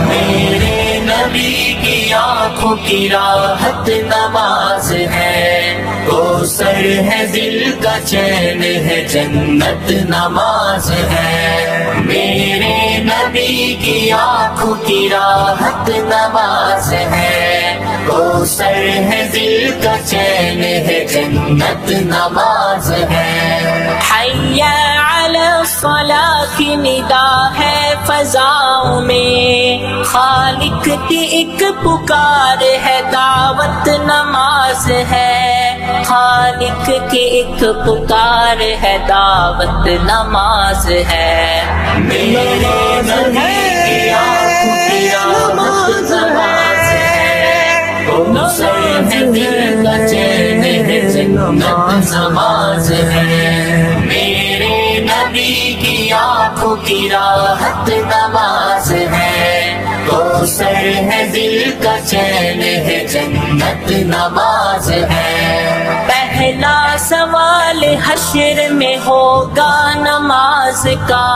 میرے نبی کی آنکھوں کی راحت نماز ہے، کوثر ہے دل کا چین ہے جنت نماز ہے۔ میرے نبی کی آنکھوں کی راحت نماز ہے، کوثر ہے دل کا چین ہے جنت نماز ہے۔ حی علی الصلاۃ کی ندا ہے فضاؤں میں، خالق کی ایک پکار ہے دعوت نماز ہے، خالق کی ایک پکار ہے دعوت نماز ہے۔ میرے نبی کی آنکھوں کی راحت نماز ہے، کوثر ہے دل کا چین ہے جنت نماز ہے۔ میرے نبی کی آنکھوں کی راحت نماز ہے، کوثر ہے دل کا چین ہے جنت نماز ہے۔ پہلا سوال حشر میں ہوگا نماز کا،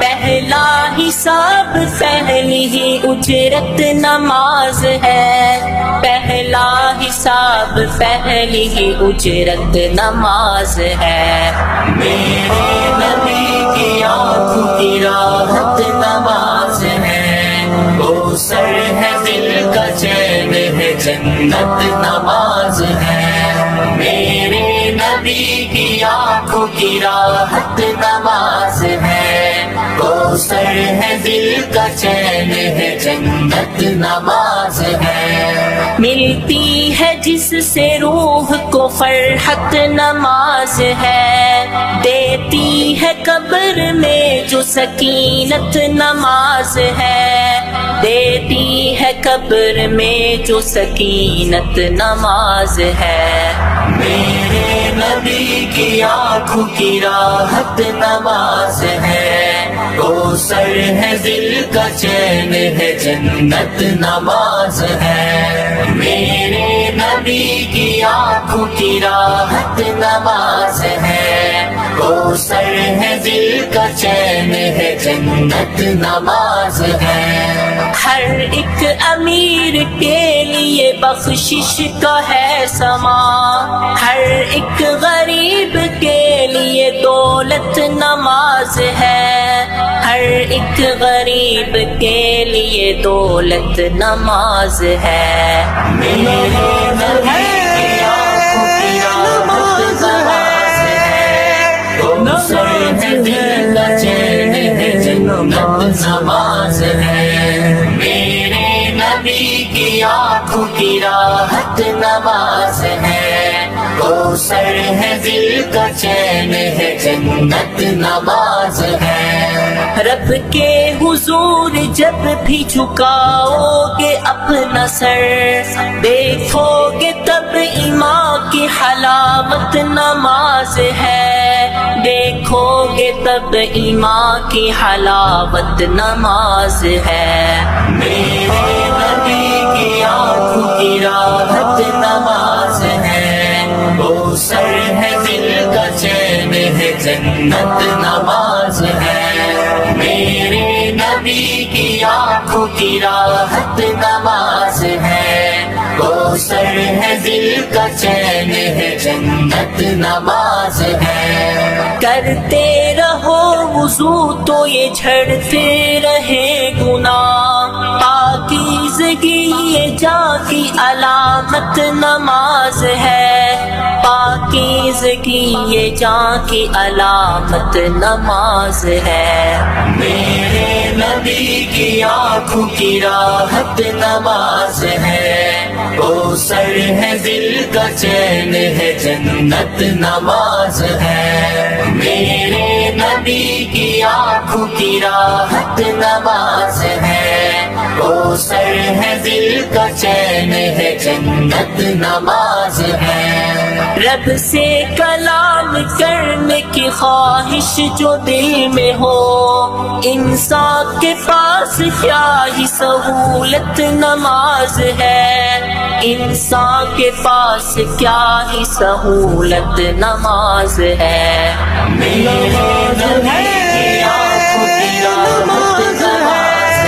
پہلا حساب پہلی ہی اجرت نماز ہے، پہلا حساب پہلی ہی اجرت نماز ہے۔ میرے نبی کی آنکھوں کی راحت نماز ہے، کوثر ہے دل کا چین ہے جنت نماز ہے۔ میرے نبی کی آنکھوں کی راحت نماز ہے، کوثر ہے دل کا چین ہے جنت نماز ہے۔ ملتی ہے جس سے روح کو فرحت نماز ہے، دیتی ہے قبر میں جو سکینت نماز ہے، دیتی ہے قبر میں جو سکینت نماز ہے۔ میرے نبی کی آنکھوں کی راحت نماز ہے، کوثر ہے دل کا چین ہے جنت نماز ہے۔ میرے نبی کی آنکھوں کی راحت نماز ہے، کوثر ہے دل کا چین ہے جنت نماز ہے۔ ہر ایک امیر کے لیے بخشش کا ہے سما، ہر ایک غریب کے لیے دولت نماز ہے، ہر ایک غریب کے لیے دولت نماز ہے۔ میرے نبی کی آنکھوں کی راحت نماز ہے، کوثر ہے دل کا چین ہے جنت نماز ہے۔ میرے نبی کی آنکھوں کی راحت نماز ہے، کوثر ہے دل کا چین ہے جنت نماز ہے۔ رب کے حضور جب بھی جھکاؤ گے اپنا سر، دیکھو گے تب ایمان کی حلاوت نماز ہے، دیکھو گے تب ایمان کی حلاوت نماز ہے۔ میرے نبی کی آنکھوں کی راحت نماز ہے، کوثر ہے دل کا چین ہے جنت نماز ہے۔ میرے نبی کی آنکھوں کی راحت نماز ہے، کوثر ہے دل کا چین ہے جنت نماز ہے۔ کرتے رہو وضو تو یہ جھڑتے رہے گناہ، پاکیزگی یہ جان کی علامت نماز ہے، پاکیزگی یہ جان کی علامت نماز ہے۔ میرے نبی کی آنکھوں کی راحت نماز ہے، کوثر ہے دل کا چین ہے جنت نماز ہے۔ میرے نبی کی آنکھوں کی راحت نماز ہے، وہ سر ہے دل کا چین ہے جنت نماز ہے رب سے کلام کرنے کی خواہش جو دل میں ہو انسان کے پاس کیا ہی سہولت نماز ہے انسان کے پاس کیا ہی سہولت نماز ہے میرے نبی کی آنکھوں کی راحت نماز ہے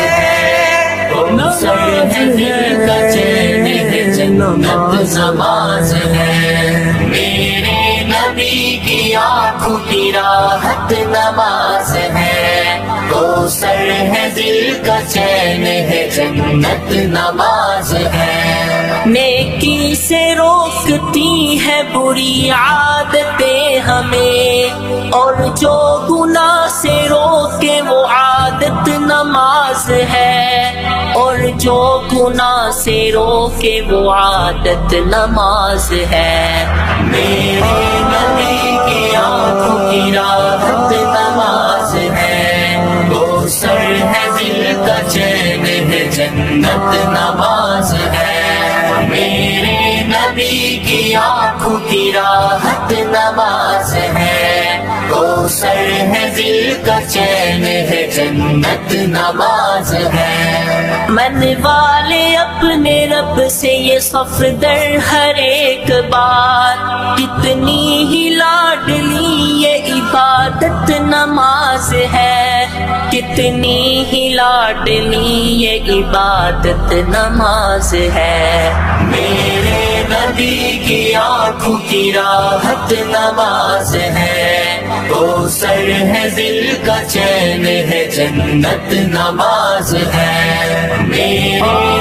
وہ سر ہے دل کا چین ہے جنت نماز ہے میرے نبی کی آنکھوں کی راحت نماز ہے وہ سر ہے دل کا چین ہے جنت نماز ہے نیکی سے روکتی ہے بری عادتیں ہمیں اور جو گناہ سے روکے وہ عادت نماز ہے اور جو گناہ سے روکے وہ عادت نماز ہے میرے نبی کی آنکھوں کی راحت نماز ہے وہ سر ہے دل کا چین ہے جنت نماز ہے میرے نبی کی آنکھوں کی راحت نماز ہے وہ سر ہے دل کا چین ہے جنت نماز ہے من والے اپنے رب سے یہ صف در ہر ایک بار کتنی ہی لاڈلی یہ عبادت نماز ہے کتنی ہی لاڈلی یہ عبادت نماز ہے میرے نبی کی آنکھوں کی راحت نماز ہے وہ سر ہے دل کا چین ہے جنت نماز ہے میرے